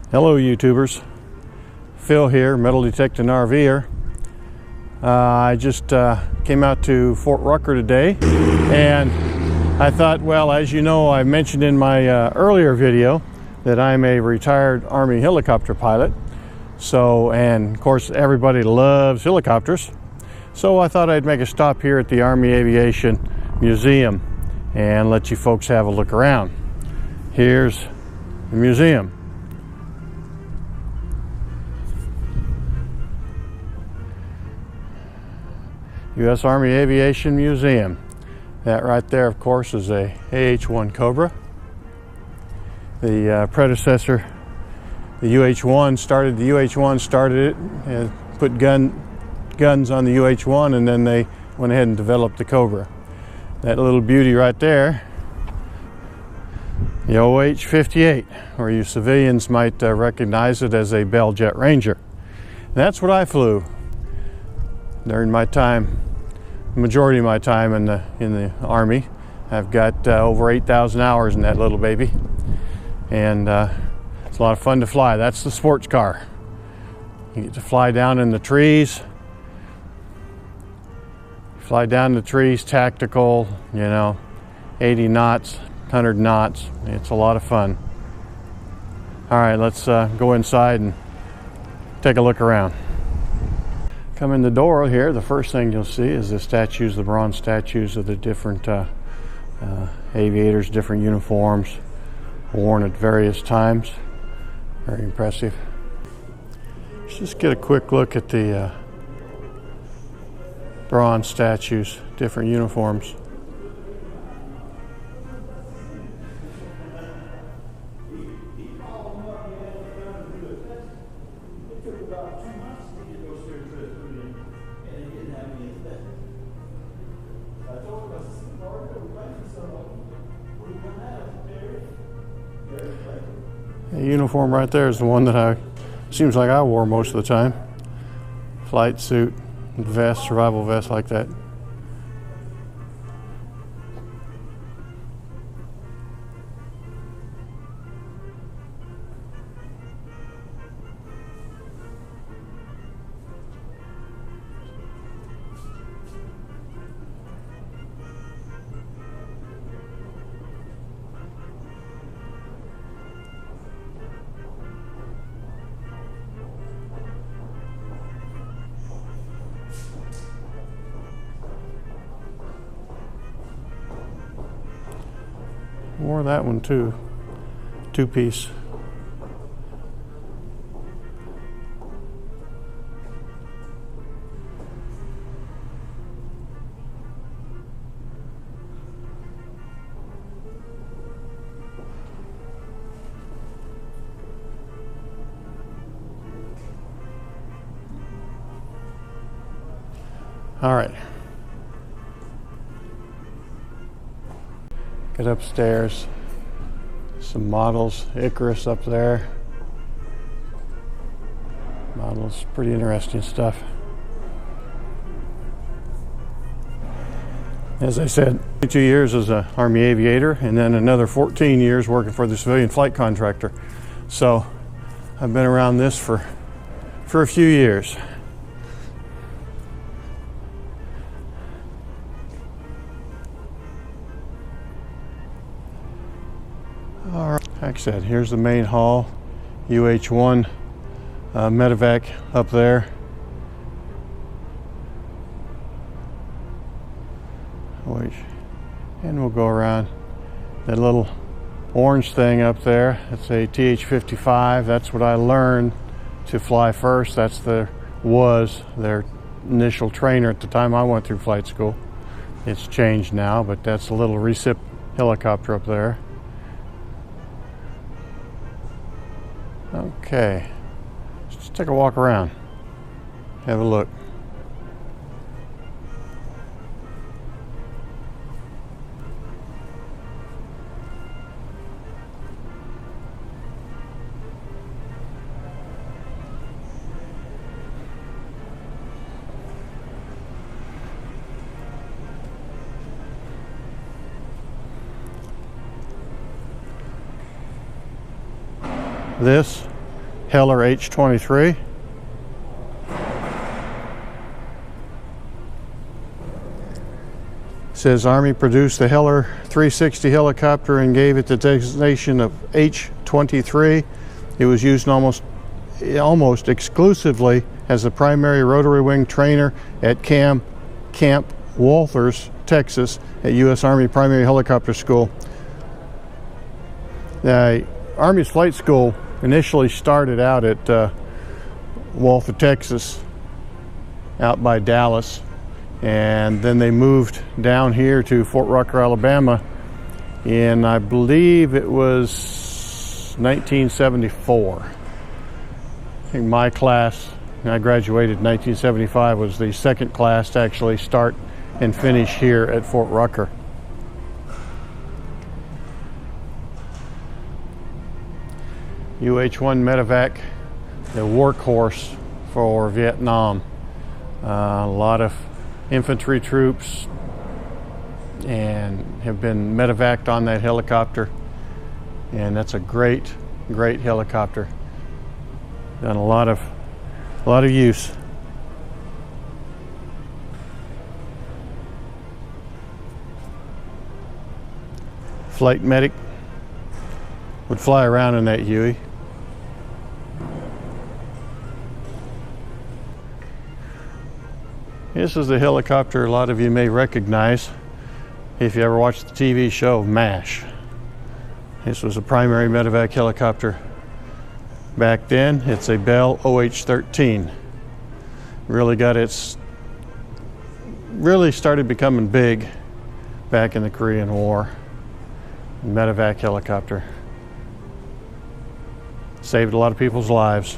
Hello YouTubers, Phil here, metal detecting RV'er. I just came out to Fort Rucker today, and I thought, well, as you know, I mentioned in my earlier video that I'm a retired Army helicopter pilot. So, and of course everybody loves helicopters. So I thought I'd make a stop here at the Army Aviation Museum and let you folks have a look around. Here's the museum. U.S. Army Aviation Museum. That right there, of course, is a AH-1 Cobra. The predecessor, the UH-1 started it and put guns on the UH-1, and then they went ahead and developed the Cobra. That little beauty right there, the OH-58, or you civilians might recognize it as a Bell Jet Ranger. That's what I flew during my time, the majority of my time in the Army. I've got over 8,000 hours in that little baby, and it's a lot of fun to fly. That's the sports car. You get to fly down in the trees. Fly down the trees, tactical, you know, 80 knots, 100 knots. It's a lot of fun. All right, let's go inside and take a look around. Come in the door here, the first thing you'll see is the statues, the bronze statues of the different aviators, different uniforms worn at various times. Very impressive. Let's just get a quick look at the bronze statues, different uniforms. The uniform right there is the one that seems like I wore most of the time. Flight suit, vest, survival vest like that. Wore that one too, two-piece. All right. Get upstairs, some models, Icarus up there. Models, pretty interesting stuff. As I said, 2 years as an Army aviator, and then another 14 years working for the civilian flight contractor. So I've been around this for a few years. All right, like I said, here's the main hall, UH-1 medevac up there. And we'll go around that little orange thing up there. It's a TH-55. That's what I learned to fly first. That's was their initial trainer at the time I went through flight school. It's changed now, but that's a little recip helicopter up there. Okay, let's just take a walk around, have a look. This Heller H-23. Says Army produced the Heller 360 helicopter and gave it the designation of H-23. It was used almost exclusively as the primary rotary wing trainer at Camp Walthers, Texas, at U.S. Army Primary Helicopter School. The Army's flight school initially started out at Walther, Texas, out by Dallas, and then they moved down here to Fort Rucker, Alabama in, I believe it was 1974. I think my class, I graduated in 1975, was the second class to actually start and finish here at Fort Rucker. UH-1 medevac, the workhorse for Vietnam. A lot of infantry troops and have been medevaced on that helicopter, and that's a great helicopter. Done a lot of use. Flight medic would fly around in that Huey. This is the helicopter a lot of you may recognize if you ever watched the TV show MASH. This was a primary medevac helicopter back then. It's a Bell OH-13. Really started becoming big back in the Korean War. Medevac helicopter. Saved a lot of people's lives.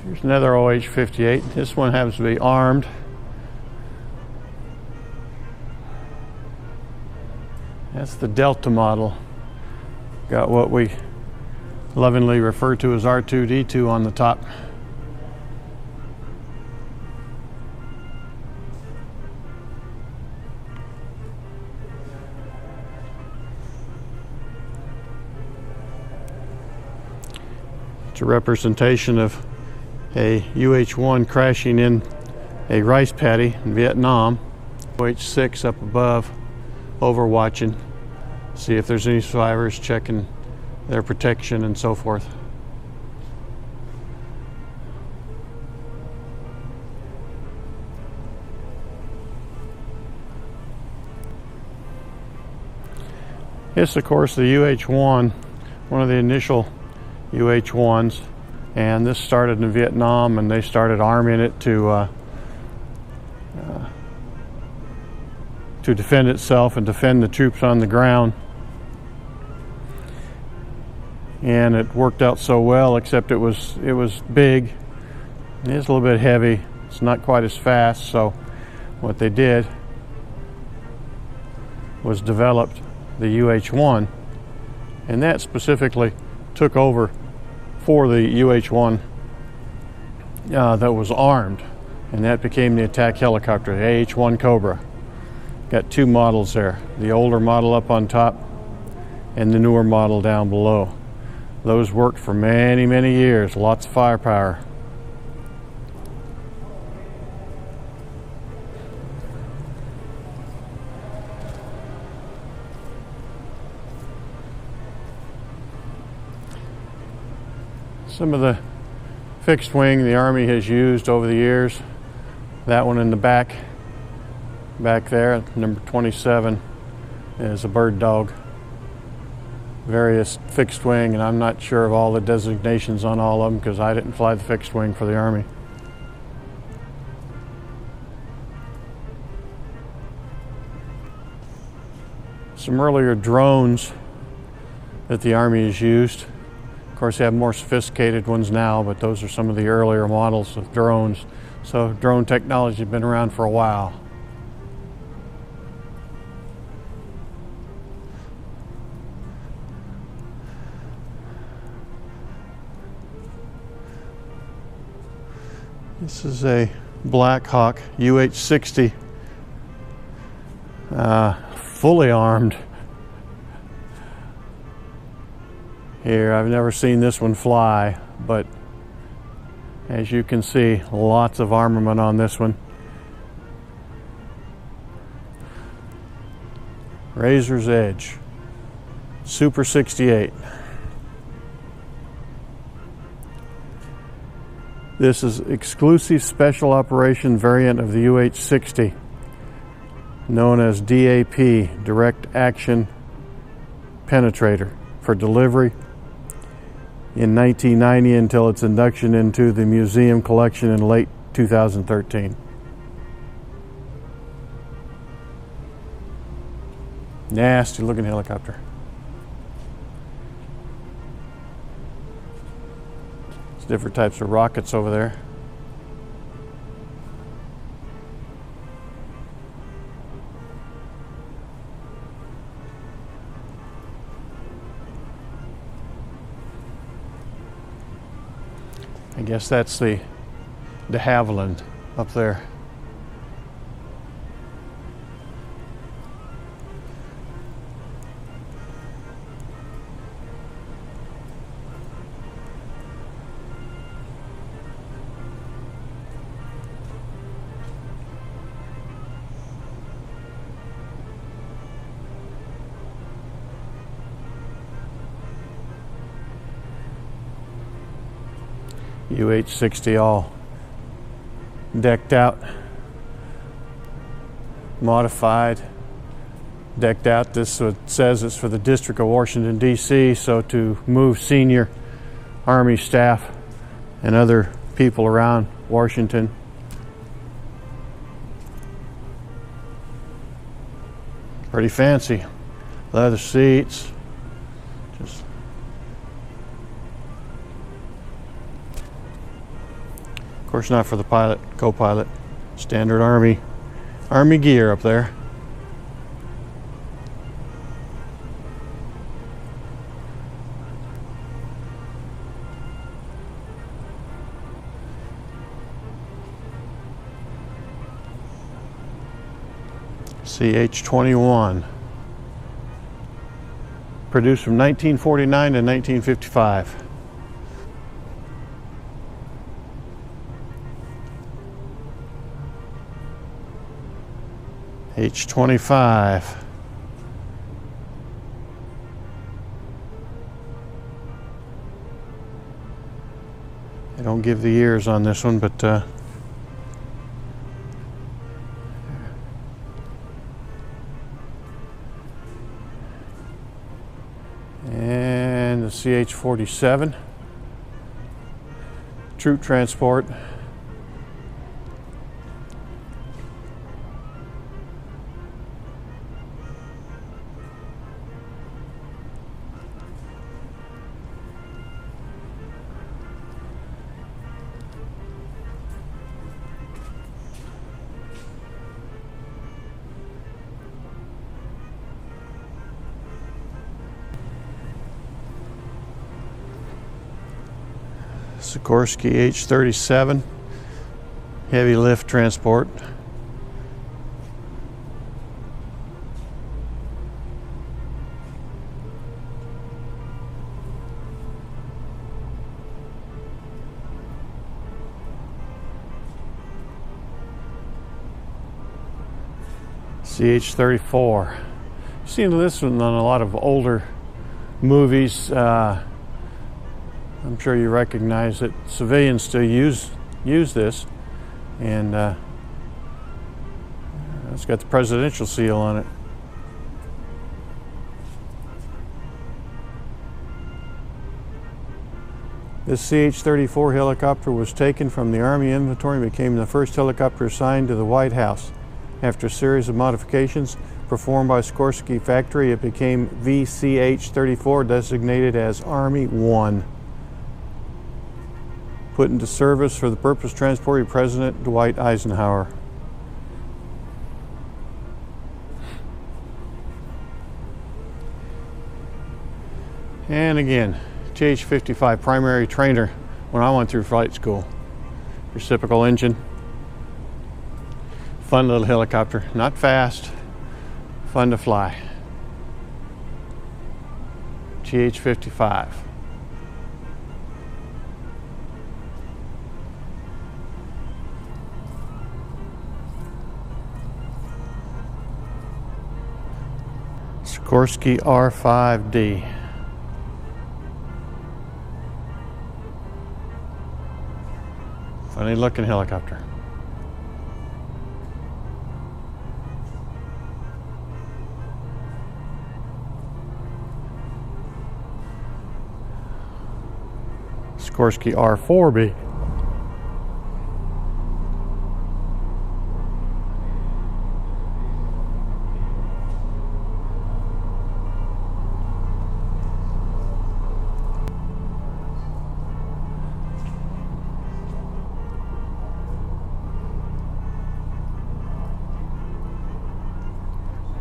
Here's another OH-58. This one happens to be armed. That's the Delta model. Got what we lovingly refer to as R2-D2 on the top. It's a representation of a UH-1 crashing in a rice paddy in Vietnam. OH-6 up above, overwatching. See if there's any survivors, checking their protection and so forth. This, of course, the UH-1, one of the initial UH-1s, and this started in Vietnam, and they started arming it to defend itself and defend the troops on the ground. And it worked out so well, except it was big. It's a little bit heavy. It's not quite as fast. So what they did was developed the UH-1, and that specifically took over for the UH-1 that was armed, and that became the attack helicopter, the AH-1 Cobra. Got two models there, the older model up on top and the newer model down below. Those worked for many, many years, lots of firepower. Some of the fixed wing the Army has used over the years. That one in the back there, number 27, is a bird dog. Various fixed wing, and I'm not sure of all the designations on all of them because I didn't fly the fixed wing for the Army. Some earlier drones that the Army has used. Of course, they have more sophisticated ones now, but those are some of the earlier models of drones. So drone technology has been around for a while. This is a Black Hawk UH-60, fully armed. Here, I've never seen this one fly, but as you can see, lots of armament on this one. Razor's Edge, Super 68. This is exclusive special operation variant of the UH-60, known as DAP, Direct Action Penetrator, for delivery in 1990 until its induction into the museum collection in late 2013. Nasty looking helicopter. There's different types of rockets over there. I guess that's the de Havilland up there. UH-60 all decked out, modified, decked out. This says it's for the District of Washington, D.C., so to move senior Army staff and other people around Washington. Pretty fancy. Leather seats. Just of course not for the pilot, co-pilot. Standard Army gear up there. CH-21. Produced from 1949 to 1955. H-25. They don't give the years on this one, but and the CH-47 troop transport. Sikorsky H-37 heavy lift transport. CH-34. You've seen this one on a lot of older movies. I'm sure you recognize that civilians still use this, and it's got the presidential seal on it. This CH-34 helicopter was taken from the Army inventory and became the first helicopter assigned to the White House. After a series of modifications performed by Sikorsky Factory, it became VCH-34, designated as Army 1. Put into service for the purpose of transporting President Dwight Eisenhower. And again, TH-55 primary trainer when I went through flight school. reciprocal engine. Fun little helicopter, not fast, fun to fly. GH-55. Sikorsky R5D. Funny looking helicopter. Sikorsky R4B.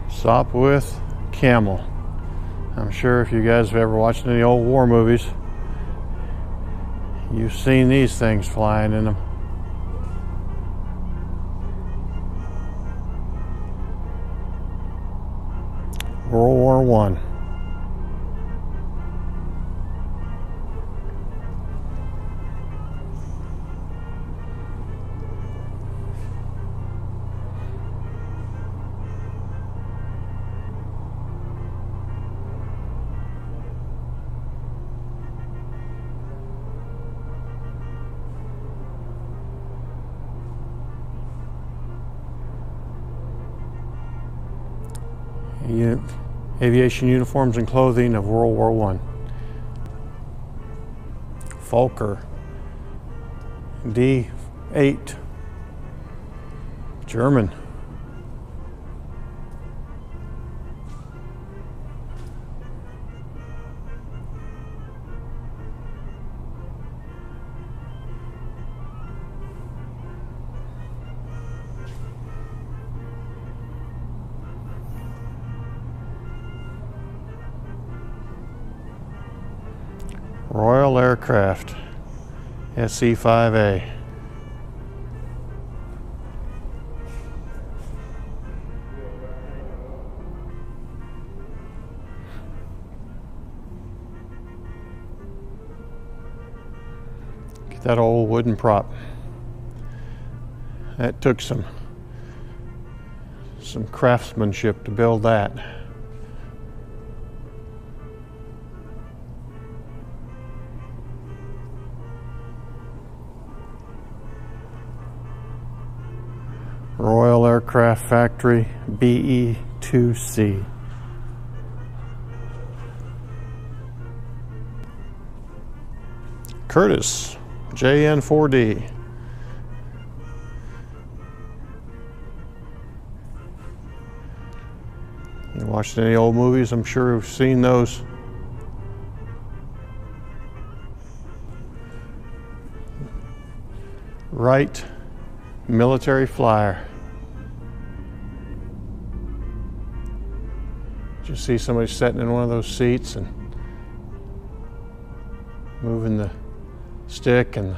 Sopwith Camel. I'm sure if you guys have ever watched any old war movies, you've seen these things flying in them. World War I. Aviation uniforms and clothing of World War I. Fokker D8, German. Royal Aircraft SC-5A. Get that old wooden prop. That took some craftsmanship to build that. Royal Aircraft Factory BE-2C. Curtiss JN-4D. You watched any old movies? I'm sure you've seen those. Wright military flyer. You see somebody sitting in one of those seats and moving the stick and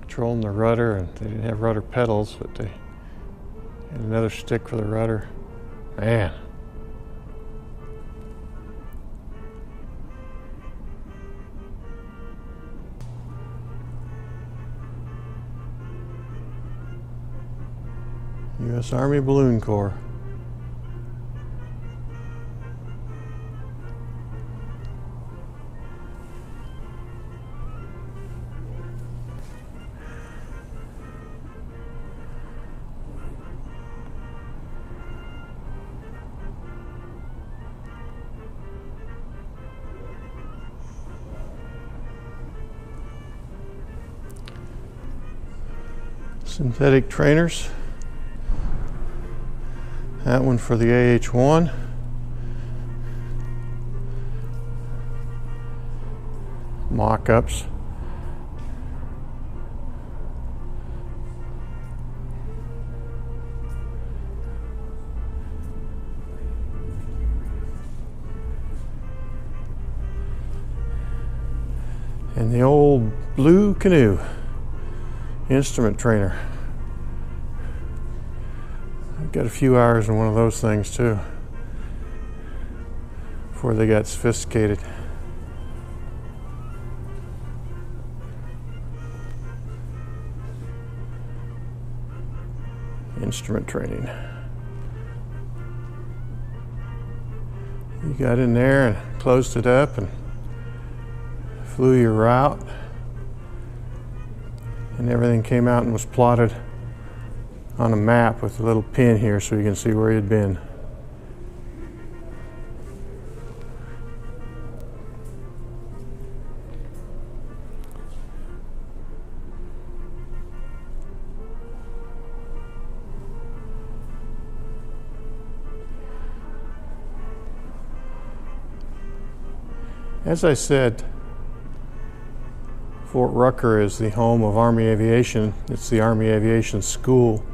controlling the rudder, and they didn't have rudder pedals, but they had another stick for the rudder. Man. U.S. Army Balloon Corps. Synthetic trainers. That one for the AH-1. Mock-ups. And the old blue canoe. instrument trainer. I've got a few hours in one of those things too before they got sophisticated. Instrument training. You got in there and closed it up and flew your route, and everything came out and was plotted on a map with a little pin here so you can see where you'd been. As I said, Fort Rucker is the home of Army Aviation. It's the Army Aviation School.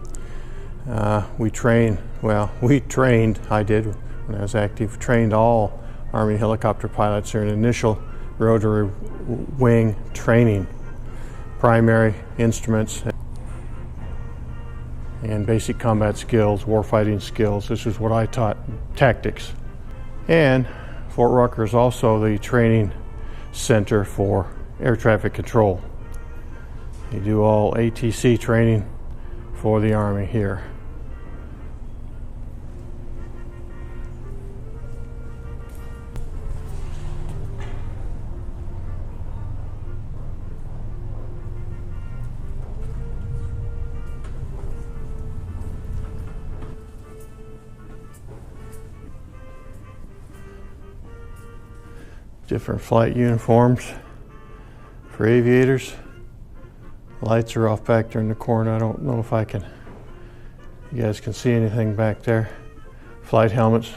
We trained, I did when I was active, trained all Army helicopter pilots in initial Rotary wing training, primary instruments, and basic combat skills, warfighting skills. This is what I taught, tactics. And Fort Rucker is also the training center for air traffic control. You do all ATC training for the Army here. Different flight uniforms for aviators. Lights are off back there in the corner. I don't know if you guys can see anything back there. Flight helmets.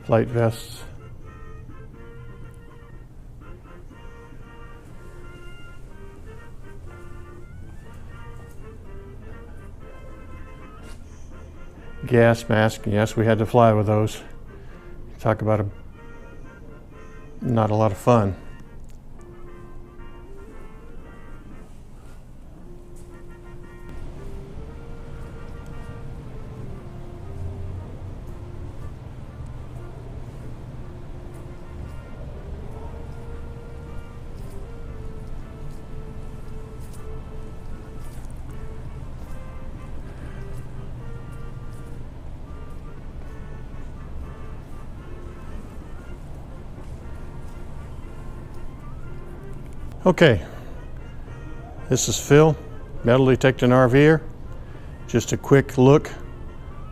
Flight vests. Gas mask. Yes, we had to fly with those. Talk about not a lot of fun. Okay, this is Phil, metal detecting RV'er. Just a quick look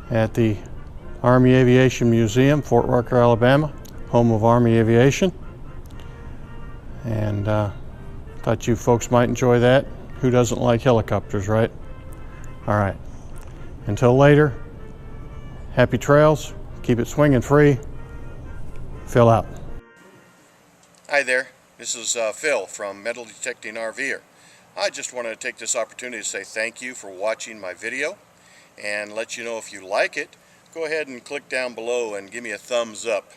at the Army Aviation Museum, Fort Rucker, Alabama, home of Army Aviation. And thought you folks might enjoy that. Who doesn't like helicopters, right? All right, until later, happy trails, keep it swinging free. Phil out. Hi there. This is Phil from Metal Detecting RV'er. I just wanted to take this opportunity to say thank you for watching my video and let you know if you like it, go ahead and click down below and give me a thumbs up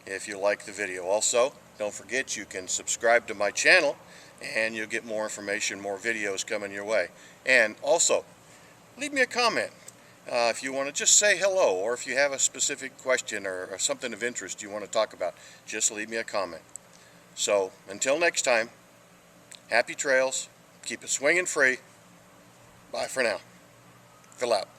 if you like the video. Also, don't forget you can subscribe to my channel and you'll get more information, more videos coming your way. And also, leave me a comment if you want to just say hello, or if you have a specific question or something of interest you want to talk about, just leave me a comment. So, until next time, happy trails, keep it swinging free. Bye for now. Phil out.